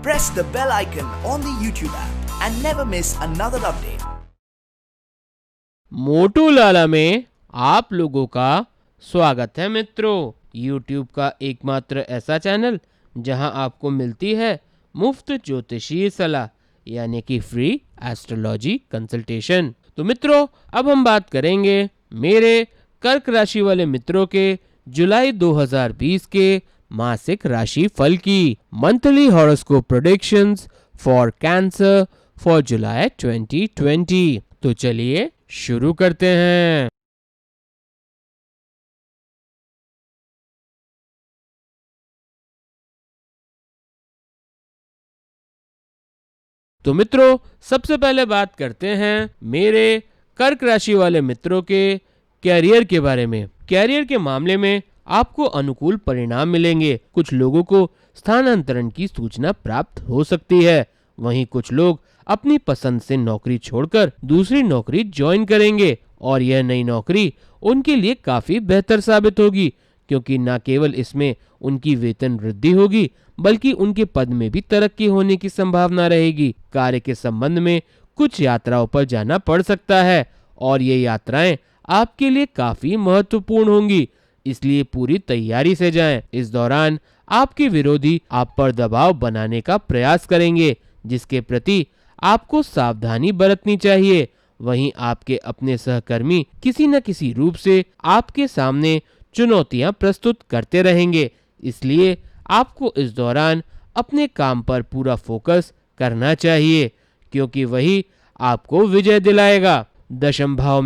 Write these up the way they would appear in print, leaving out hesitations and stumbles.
Press the bell icon on the YouTube app and never miss another update. मोटू लाला में आप लोगों का स्वागत है मित्रों। YouTube का एकमात्र ऐसा चैनल जहां आपको मिलती है मुफ्त ज्योतिषीय सलाह यानी कि फ्री एस्ट्रोलॉजी कंसल्टेशन। तो मित्रों, अब हम बात करेंगे मेरे कर्क राशि वाले मित्रों के जुलाई 2020 के मासिक राशि फल की। Monthly horoscope predictions for cancer for जुलाई 2020। तो चलिए शुरू करते हैं। तो मित्रों, सबसे पहले बात करते हैं मेरे कर्क राशि वाले मित्रों के कैरियर के बारे में। कैरियर के मामले में आपको अनुकूल परिणाम मिलेंगे। कुछ लोगों को स्थानांतरण की सूचना प्राप्त हो सकती है। वहीं कुछ लोग अपनी पसंद से नौकरी छोड़कर दूसरी नौकरी ज्वाइन करेंगे और यह नई नौकरी उनके लिए काफी बेहतर साबित होगी, क्योंकि न केवल इसमें उनकी वेतन वृद्धि होगी बल्कि उनके पद में भी तरक्की होने की संभावना रहेगी। कार्य के संबंध में कुछ यात्राओं पर जाना पड़ सकता है और ये यात्राएं आपके लिए काफी महत्वपूर्ण होंगी, इसलिए पूरी तैयारी से जाएं। इस दौरान आपके विरोधी आप पर दबाव बनाने का प्रयास करेंगे, जिसके प्रति आपको सावधानी बरतनी चाहिए। वहीं आपके अपने सहकर्मी किसी न किसी रूप से आपके सामने चुनौतियां प्रस्तुत करते रहेंगे, इसलिए आपको इस दौरान अपने काम पर पूरा फोकस करना चाहिए, क्योंकि वही आपको विजय दिलाएगा। दशम भाव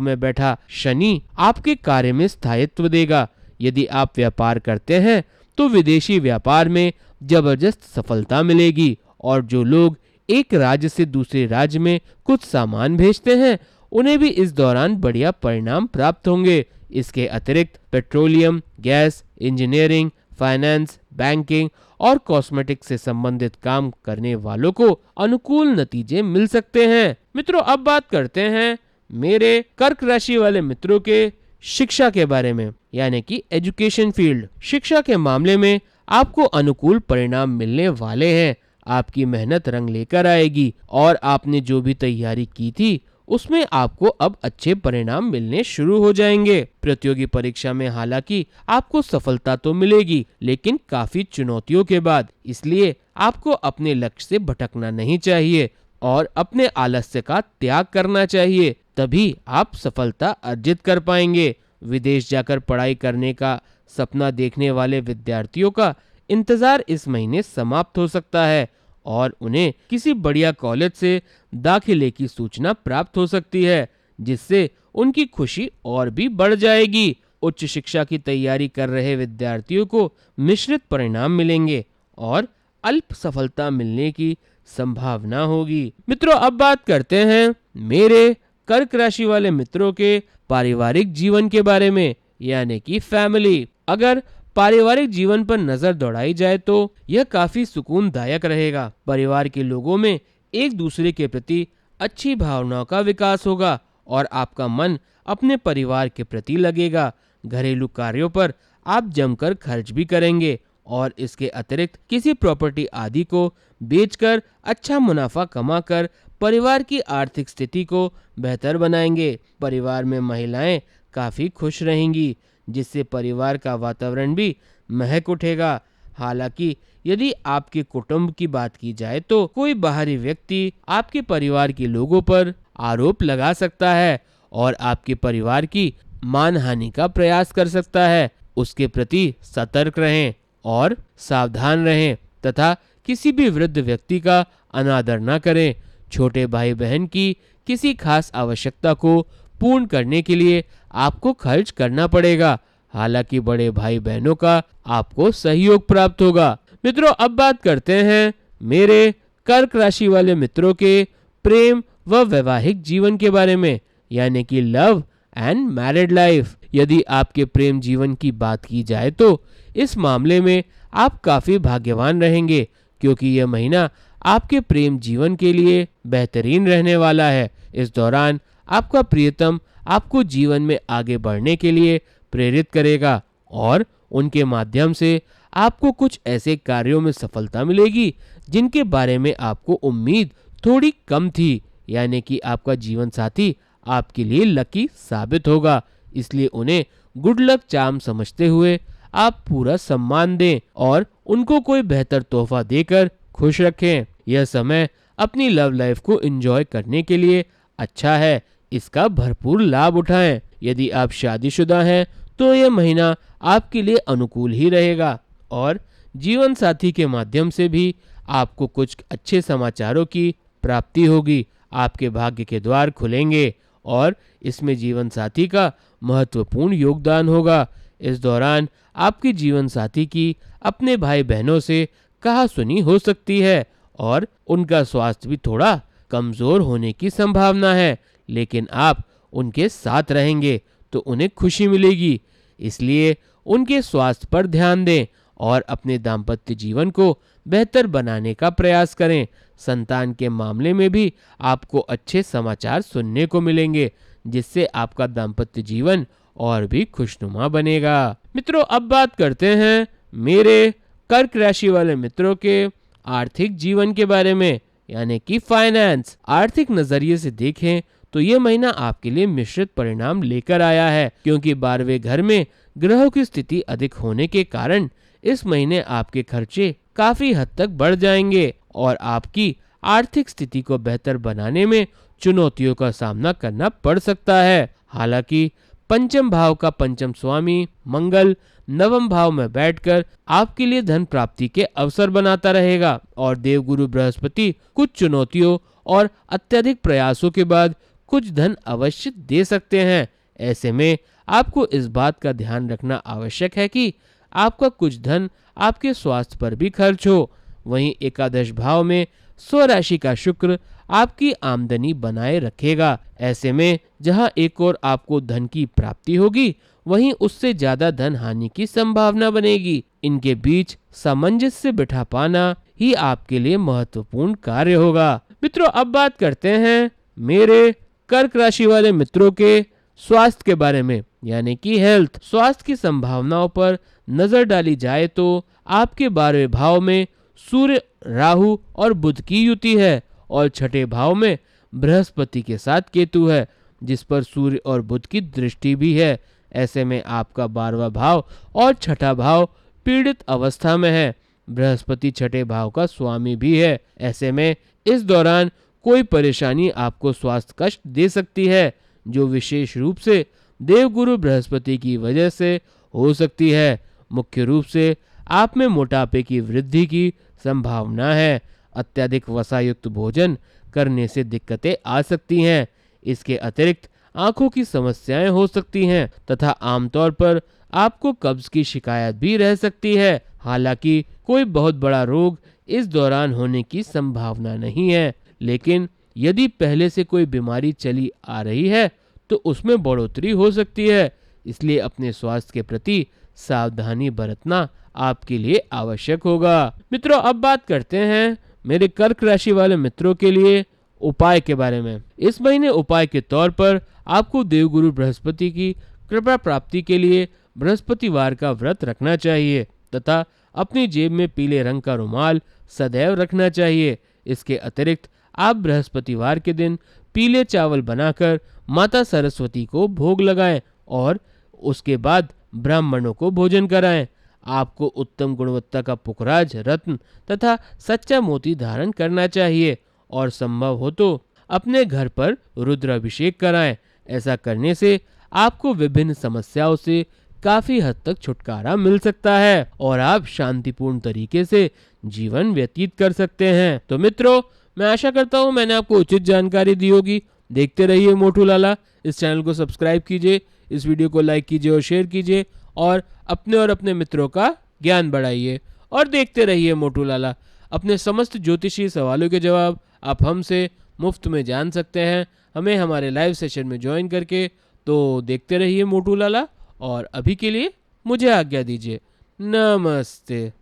में बैठा शनि आपके कार्य में स्थायित्व देगा। यदि आप व्यापार करते हैं तो विदेशी व्यापार में जबरदस्त सफलता मिलेगी और जो लोग एक राज्य से दूसरे राज्य में कुछ सामान भेजते हैं उन्हें भी इस दौरान बढ़िया परिणाम प्राप्त होंगे। इसके अतिरिक्त petroleum, gas, engineering, finance, banking और कॉस्मेटिक्स से संबंधित काम करने वालों को अनुकूल नतीजे मिल सकते हैं। मित्रों, अब बात करते हैं मेरे कर्क राशि वाले मित्रों के शिक्षा के बारे में, यानी कि एजुकेशन फील्ड। शिक्षा के मामले में आपको अनुकूल परिणाम मिलने वाले हैं। आपकी मेहनत रंग लेकर आएगी और आपने जो भी तैयारी की थी उसमें आपको अब अच्छे परिणाम मिलने शुरू हो जाएंगे। प्रतियोगी परीक्षा में हालांकि आपको सफलता तो मिलेगी, लेकिन काफी चुनौतियों के बाद, इसलिए आपको अपने लक्ष्य से भटकना नहीं चाहिए और अपने आलस्य का त्याग करना चाहिए, तभी आप सफलता अर्जित कर पाएंगे। विदेश जाकर पढ़ाई करने का सपना देखने वाले विद्यार्थियों का इंतजार इस महीने समाप्त हो सकता है और उन्हें किसी बढ़िया कॉलेज से दाखिले की सूचना प्राप्त हो सकती है, जिससे उनकी खुशी और भी बढ़ जाएगी। उच्च शिक्षा की तैयारी कर रहे विद्यार्थियों को मिश्रित परिणाम मिलेंगे और अल्प सफलता मिलने की संभावना होगी। मित्रों, अब बात करते हैं मेरे कर्क राशि वाले मित्रों के पारिवारिक जीवन के बारे में, यानी कि फैमिली। अगर पारिवारिक जीवन पर नजर दौड़ाई जाए तो यह काफी सुकूनदायक रहेगा। परिवार के लोगों में एक दूसरे के प्रति अच्छी भावनाओं का विकास होगा और आपका मन अपने परिवार के प्रति लगेगा। घरेलू कार्यों पर आप जमकर खर्च भी करेंगे और इसके अतिरिक्त किसी प्रॉपर्टी आदि को बेचकर अच्छा मुनाफा कमाकर परिवार की आर्थिक स्थिति को बेहतर बनाएंगे। परिवार में महिलाएं काफी खुश रहेंगी, जिससे परिवार का वातावरण भी महक उठेगा। हालांकि यदि आपके कुटुंब की बात की जाए तो कोई बाहरी व्यक्ति आपके परिवार के लोगों पर आरोप लगा सकता है और आपके परिवार की मानहानि का प्रयास कर सकता है। उसके प्रति सतर्क रहें और सावधान रहें तथा किसी भी वृद्ध व्यक्ति का अनादर न करें। छोटे भाई बहन की किसी खास आवश्यकता को पूर्ण करने के लिए आपको खर्च करना पड़ेगा, हालांकि बड़े भाई बहनों का आपको सहयोग प्राप्त होगा। मित्रों, अब बात करते हैं मेरे कर्क राशि वाले मित्रों के प्रेम व वैवाहिक जीवन के बारे में, यानी कि लव एंड मैरिड लाइफ। यदि आपके प्रेम जीवन की बात की जाए तो इस मामले में आप काफी भाग्यवान रहेंगे, क्योंकि यह महीना आपके प्रेम जीवन के लिए बेहतरीन रहने वाला है। इस दौरान आपका प्रियतम आपको जीवन में आगे बढ़ने के लिए प्रेरित करेगा और उनके माध्यम से आपको कुछ ऐसे कार्यों में सफलता मिलेगी जिनके बारे में आपको उम्मीद थोड़ी कम थी, यानी कि आपका जीवन साथी आपके लिए लकी साबित होगा। इसलिए उन्हें गुड लक चार्म समझते हुए आप पूरा सम्मान दें और उनको कोई बेहतर तोहफा देकर खुश रखें। यह समय अपनी लव लाइफ को एंजॉय करने के लिए अच्छा है, इसका भरपूर लाभ उठाएं। यदि आप शादीशुदा हैं तो यह महीना आपके लिए अनुकूल ही रहेगा और जीवन साथी के माध्यम से भी आपको कुछ अच्छे समाचारों की प्राप्ति होगी। आपके भाग्य के द्वार खुलेंगे और इसमें जीवन साथी का महत्वपूर्ण योगदान होगा। इस दौरान आपके जीवन साथी की अपने भाई बहनों से कहा सुनी हो सकती है और उनका स्वास्थ्य भी थोड़ा कमजोर होने की संभावना है, लेकिन आप उनके साथ रहेंगे तो उन्हें खुशी मिलेगी। इसलिए उनके स्वास्थ्य पर ध्यान दें और अपने दाम्पत्य जीवन को बेहतर बनाने का प्रयास करें। संतान के मामले में भी आपको अच्छे समाचार सुनने को मिलेंगे, जिससे आपका दाम्पत्य जीवन और भी खुशनुमा बनेगा। मित्रों, अब बात करते हैं मेरे कर्क राशि वाले मित्रों के आर्थिक जीवन के बारे में, यानी कि फाइनेंस। आर्थिक नजरिए से देखें तो ये महीना आपके लिए मिश्रित परिणाम लेकर आया है, क्योंकि 12वें घर में ग्रहों की स्थिति अधिक होने के कारण इस महीने आपके खर्चे काफी हद तक बढ़ जाएंगे और आपकी आर्थिक स्थिति को बेहतर बनाने में चुनौतियों का सामना करना पड़ सकता है। हालांकि पंचम भाव का पंचम स्वामी मंगल नवम भाव में बैठकर आपके लिए धन प्राप्ति के अवसर बनाता रहेगा और देवगुरु बृहस्पति कुछ चुनौतियों और अत्यधिक प्रयासों के बाद कुछ धन अवश्य दे सकते हैं। ऐसे में आपको इस बात का ध्यान रखना आवश्यक है कि आपका कुछ धन आपके स्वास्थ्य पर भी खर्च हो। वहीं एकादश भाव में स्वराशि का शुक्र आपकी आमदनी बनाए रखेगा। ऐसे में जहां एक ओर आपको धन की प्राप्ति होगी, वहीं उससे ज्यादा धन हानि की संभावना बनेगी। इनके बीच सामंजस्य बिठा पाना ही आपके लिए महत्वपूर्ण कार्य होगा। मित्रों, अब बात करते हैं मेरे कर्क राशि वाले मित्रों के स्वास्थ्य के बारे में, यानी कि हेल्थ। स्वास्थ्य की संभावनाओं पर नजर डाली जाए तो आपके 12वें भाव में सूर्य, राहु और बुध की युति है और छठे भाव में बृहस्पति के साथ केतु है, जिस पर सूर्य और बुध की दृष्टि भी है। ऐसे में आपका 12वां भाव और छठा भाव पीड़ित अवस्था में है। बृहस्पति छठे भाव का स्वामी भी है। ऐसे में इस दौरान कोई परेशानी आपको स्वास्थ्य कष्ट दे सकती है, जो विशेष रूप से देवगुरु बृहस्पति की वजह से हो सकती है। मुख्य रूप से आप में मोटापे की वृद्धि की संभावना है। अत्यधिक वसायुक्त भोजन करने से दिक्कतें आ सकती हैं। इसके अतिरिक्त आंखों की समस्याएं हो सकती हैं तथा आमतौर पर आपको कब्ज की शिकायत भी रह सकती है। हालांकि कोई बहुत बड़ा रोग इस दौरान होने की संभावना नहीं है, लेकिन यदि पहले से कोई बीमारी चली आ रही है तो उसमें बढ़ोतरी हो सकती है। इसलिए अपने स्वास्थ्य के प्रति सावधानी बरतना आपके लिए आवश्यक होगा। मित्रों, अब बात करते हैं मेरे कर्क राशि वाले मित्रों के लिए उपाय के बारे में। इस महीने उपाय के तौर पर आपको देवगुरु बृहस्पति की कृपा प्राप्ति के लिए बृहस्पतिवार का व्रत रखना चाहिए तथा अपनी जेब में पीले रंग का रुमाल सदैव रखना चाहिए। इसके अतिरिक्त आप बृहस्पतिवार के दिन पीले चावल बनाकर माता सरस्वती को भोग लगाएं और उसके बाद ब्राह्मणों को भोजन कराएं। आपको उत्तम गुणवत्ता का पुखराज, रत्न तथा सच्चा मोती धारण करना चाहिए और संभव हो तो अपने घर पर रुद्राभिषेक कराएं। ऐसा करने से आपको विभिन्न समस्याओं से काफी हद तक छुटकारा मिल सकता है और आप शांतिपूर्ण तरीके से जीवन व्यतीत कर सकते हैं। तो मित्रों, मैं आशा करता हूँ मैंने आपको उचित जानकारी दी होगी। देखते रहिए मोटू लाला। इस चैनल को सब्सक्राइब कीजिए, इस वीडियो को लाइक कीजिए और शेयर कीजिए और अपने मित्रों का ज्ञान बढ़ाइए और देखते रहिए मोटू लाला। अपने समस्त ज्योतिषीय सवालों के जवाब आप हमसे मुफ्त में जान सकते हैं, हमें हमारे लाइव सेशन में ज्वाइन करके। तो देखते रहिए मोटू लाला और अभी के लिए मुझे आज्ञा दीजिए। नमस्ते।